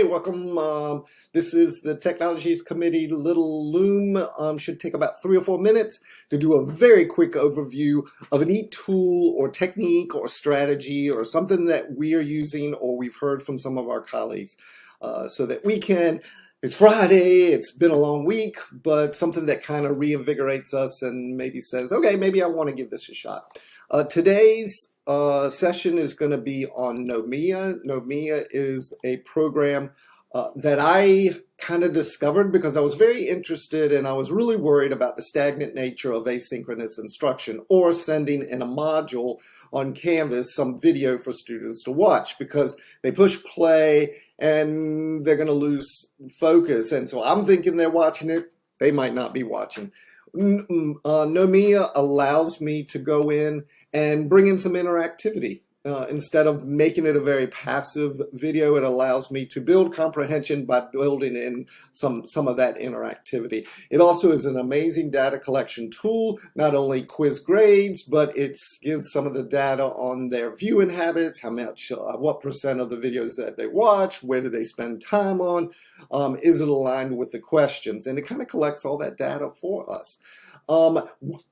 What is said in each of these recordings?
Hey, welcome. This is the Technologies Committee Little Loom. Should take about 3 or 4 minutes to do a very quick overview of a neat tool or technique or strategy or something that we are using or we've heard from some of our colleagues so that we can, it's Friday, it's been a long week, but something that kind of reinvigorates us and maybe says, okay, maybe I want to give this a shot. Today's session is going to be on Nomia. Nomia is a program that I kind of discovered because I was very interested and I was really worried about the stagnant nature of asynchronous instruction or sending in a module on Canvas some video for students to watch because they push play and they're going to lose focus. And so I'm thinking they're watching it. They might not be watching. Nomia allows me to go in and bring in some interactivity. Instead of making it a very passive video, it allows me to build comprehension by building in some of that interactivity. It also is an amazing data collection tool, not only quiz grades, but it gives some of the data on their viewing habits, how much, what percent of the videos that they watch, where do they spend time on, is it aligned with the questions, and it kind of collects all that data for us.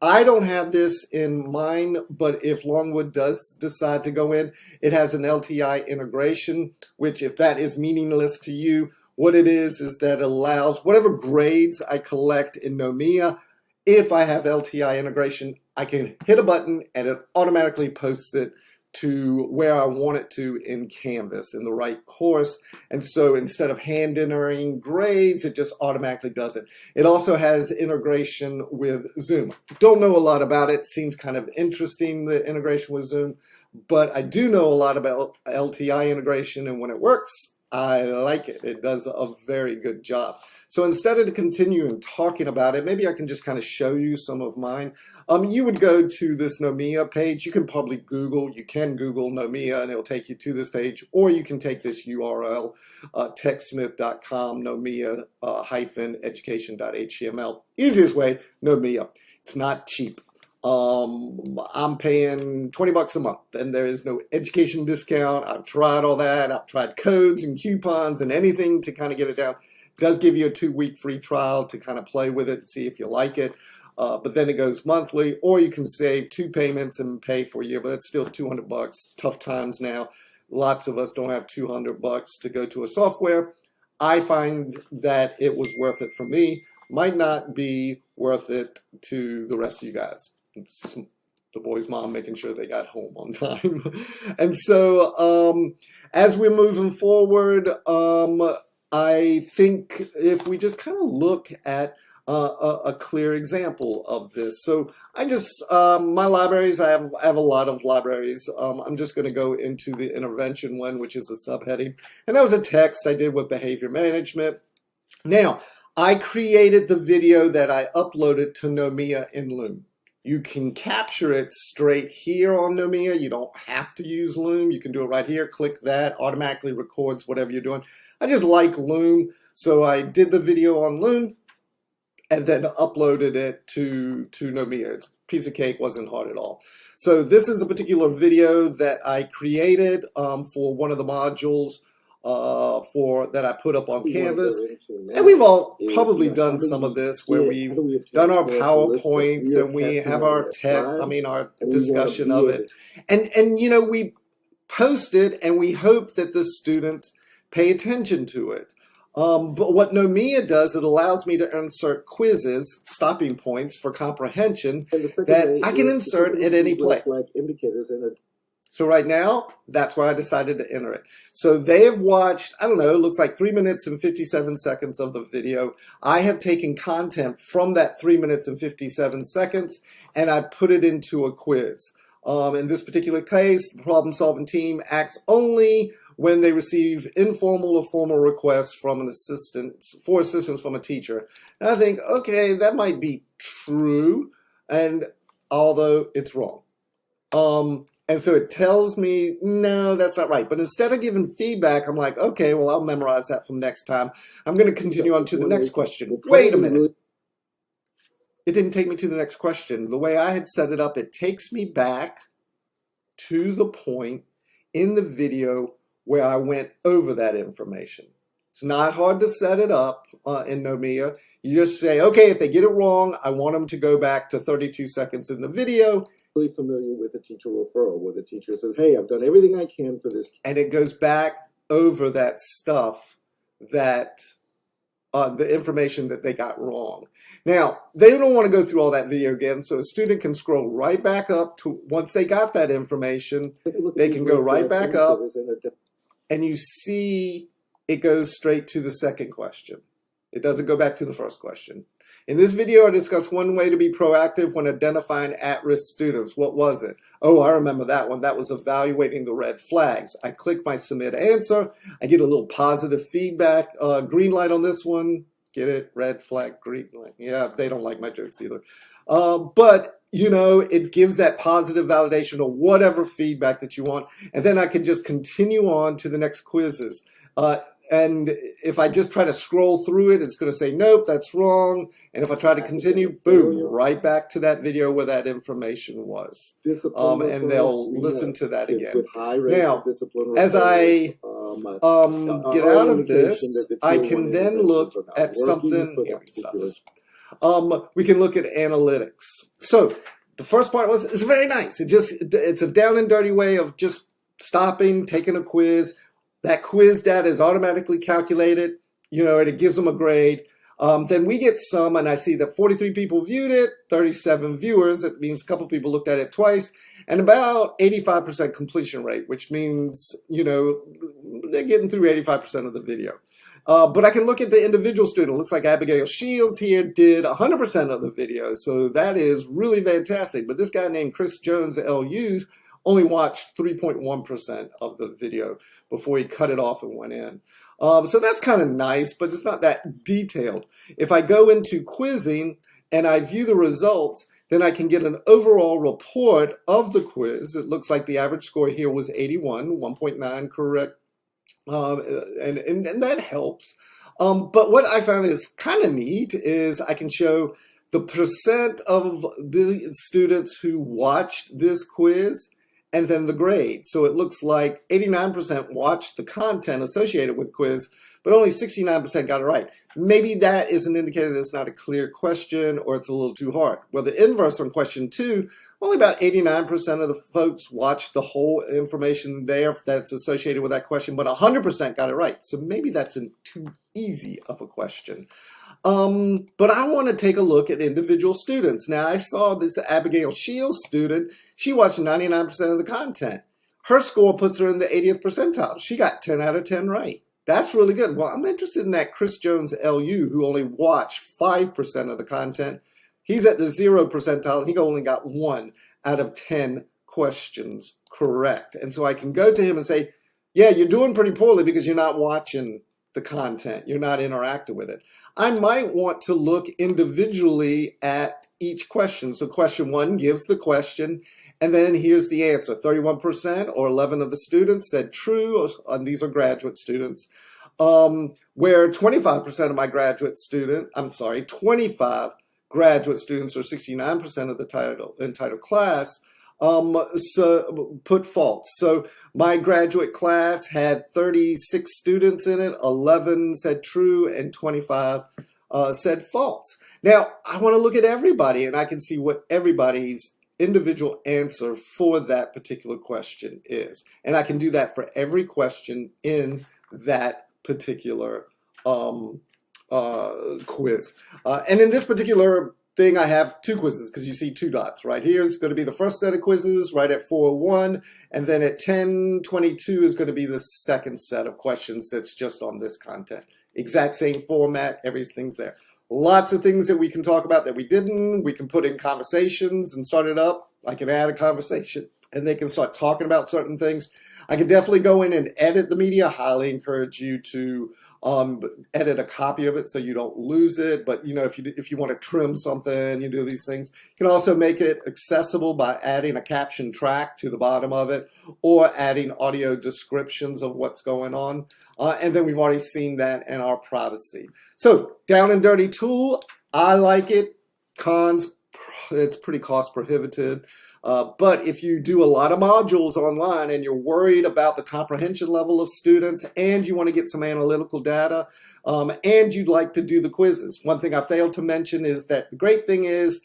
I don't have this in mind, but if Longwood does decide to go in, it has an LTI integration, which if that is meaningless to you, what it is that it allows whatever grades I collect in Nomia, if I have LTI integration, I can hit a button and it automatically posts it to where I want it to in Canvas in the right course. And so instead of hand entering grades, it just automatically does it. It also has integration with Zoom. Don't know a lot about it. Seems kind of interesting, the integration with Zoom, but I do know a lot about LTI integration, and when it works, I like it. It does a very good job. So instead of continuing talking about it, maybe I can just kind of show you some of mine. You would go to this Nomia page. You can probably Google, Nomia, and it'll take you to this page, or you can take this URL, techsmith.com, Nomia-education.html. Easiest way, Nomia. It's not cheap. I'm paying 20 bucks a month and there is no education discount. I've tried all that. I've tried codes and coupons and anything to kind of get it down. It does give you a 2-week free trial to kind of play with it, see if you like it. But then it goes monthly, or you can save 2 payments and pay for a year, but that's still 200 bucks. Tough times now. Lots of us don't have 200 bucks to go to a software. I find that it was worth it for me. Might not be worth it to the rest of you guys. It's the boy's mom making sure they got home on time. And so as we're moving forward, I think if we just kind of look at a clear example of this. So I just, my libraries, I have a lot of libraries. I'm just going to go into the intervention one, which is a subheading. And that was a text I did with behavior management. Now, I created the video that I uploaded to Nomia in Loom. You can capture it straight here on Nomia. You don't have to use Loom. You can do it right here. Click that, automatically records whatever you're doing. I just like Loom, so I did the video on Loom and then uploaded it to Nomia. It's a piece of cake, wasn't hard at all. So this is a particular video that I created for one of the modules that I put up on Canvas. And we've all probably done some of this where we've done our PowerPoints and we have our our discussion of it. And you know, we post it and we hope that the students pay attention to it. But what Nomia does, it allows me to insert quizzes, stopping points for comprehension that I can insert at any place. So right now, that's why I decided to enter it. So they have watched, I don't know, it looks like 3 minutes and 57 seconds of the video. I have taken content from that 3 minutes and 57 seconds, and I put it into a quiz. In this particular case, the problem-solving team acts only when they receive informal or formal requests from an assistance from a teacher. And I think, okay, that might be true, and although it's wrong. And so it tells me, no, that's not right. But instead of giving feedback, I'm like, okay, well, I'll memorize that from next time. I'm going to continue on to the next question. Wait a minute. It didn't take me to the next question. The way I had set it up, it takes me back to the point in the video where I went over that information. It's not hard to set it up in Nomiya. You just say, okay, if they get it wrong, I want them to go back to 32 seconds in the video. Really familiar with a teacher referral, where the teacher says, hey, I've done everything I can for this. And it goes back over that stuff that the information that they got wrong. Now, they don't want to go through all that video again, so a student can scroll right back up to, once they got that information, they can go right back up, and you see it goes straight to the second question. It doesn't go back to the first question. In this video, I discussed one way to be proactive when identifying at-risk students. What was it? Oh, I remember that one. That was evaluating the red flags. I click my submit answer. I get a little positive feedback. Green light on this one. Get it? Red flag, green light. Yeah, they don't like my jokes either. But, you know, it gives that positive validation of whatever feedback that you want. And then I can just continue on to the next quizzes. And if I just try to scroll through it, it's going to say, nope, that's wrong. And if I try to continue, boom, right back to that video where that information was. And they'll listen to that again. Now, as I get out of this, I can then look at something. Here, we can stop this. We can look at analytics. So the first part was, it's very nice. It's a down and dirty way of just stopping, taking a quiz. That quiz data is automatically calculated, you know, and it gives them a grade. Then we get some, and I see that 43 people viewed it, 37 viewers. That means a couple people looked at it twice, and about 85% completion rate, which means, you know, they're getting through 85% of the video. But I can look at the individual student. It looks like Abigail Shields here did 100% of the video, so that is really fantastic. But this guy named Chris Jones, LU, only watched 3.1% of the video before he cut it off and went in. So that's kind of nice, but it's not that detailed. If I go into quizzing and I view the results, then I can get an overall report of the quiz. It looks like the average score here was 81, 1.9 correct, and that helps. But what I found is kind of neat is I can show the percent of the students who watched this quiz and then the grade. So it looks like 89% watched the content associated with quiz, but only 69% got it right. Maybe that is an indicator that it's not a clear question or it's a little too hard. Well, the inverse on question 2, only about 89% of the folks watched the whole information there that's associated with that question, but 100% got it right. So maybe that's too easy of a question. But I want to take a look at individual students. Now, I saw this Abigail Shields student. She watched 99% of the content. Her score puts her in the 80th percentile. She got 10 out of 10 right. That's really good. Well, I'm interested in that Chris Jones, LU, who only watched 5% of the content. He's at the 0 percentile. He only got 1 out of 10 questions correct. And so I can go to him and say, yeah, you're doing pretty poorly because you're not watching the content. You're not interacting with it. I might want to look individually at each question. So question 1 gives the question, and then here's the answer. 31% or 11 of the students said true, and these are graduate students, where 25% of my graduate student, 25 graduate students or 69% of the entitled class so put false. So my graduate class had 36 students in it, 11 said true, and 25 said false. Now, I want to look at everybody, and I can see what everybody's individual answer for that particular question is. And I can do that for every question in that particular quiz. And in this particular thing, I have 2 quizzes because you see 2 dots. Right here is going to be the first set of quizzes right at 4:01, and then at 10:22 is going to be the second set of questions that's just on this content. Exact same format, everything's there. Lots of things that we can talk about that we didn't. We can put in conversations and start it up. I can add a conversation and they can start talking about certain things. I can definitely go in and edit the media. Highly encourage you to edit a copy of it so you don't lose it. But you know, if you want to trim something, you do these things. You can also make it accessible by adding a caption track to the bottom of it, or adding audio descriptions of what's going on. And then we've already seen that in our privacy. So down and dirty tool, I like it. Cons, it's pretty cost prohibitive. But if you do a lot of modules online and you're worried about the comprehension level of students and you want to get some analytical data and you'd like to do the quizzes. One thing I failed to mention is that the great thing is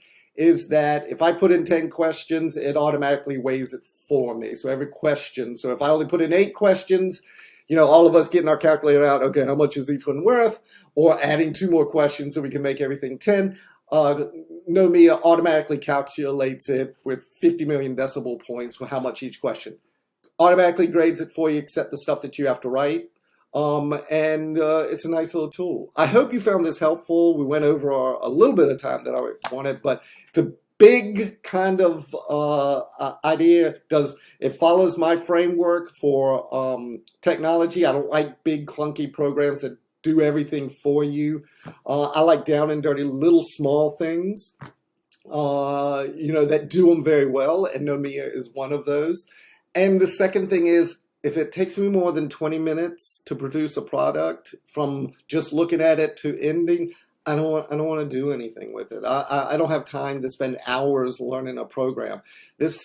that if I put in 10 questions, it automatically weighs it for me. So every question, so if I only put in 8 questions, you know, all of us getting our calculator out, okay, how much is each one worth? Or adding 2 more questions so we can make everything 10. Nomia automatically calculates it with 50 million decimal points for how much each question. Automatically grades it for you except the stuff that you have to write. It's a nice little tool. I hope you found this helpful. We went over a little bit of time that I wanted, but it's a big kind of idea. It follows my framework for technology. I don't like big clunky programs that do everything for you. I like down and dirty little small things, you know, that do them very well, and Nomia is one of those. And the second thing is, if it takes me more than 20 minutes to produce a product, from just looking at it to ending, I don't want to do anything with it. I don't have time to spend hours learning a program. This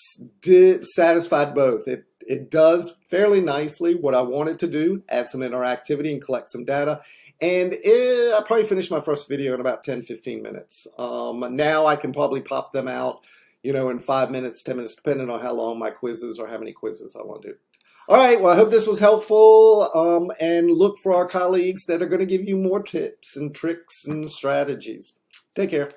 satisfied both. It does fairly nicely what I wanted to do, add some interactivity and collect some data. And I probably finished my first video in about 10-15 minutes. Now I can probably pop them out, you know, in 5 minutes, 10 minutes, depending on how long my quizzes or how many quizzes I want to do. All right, well, I hope this was helpful, and look for our colleagues that are going to give you more tips and tricks and strategies. Take care.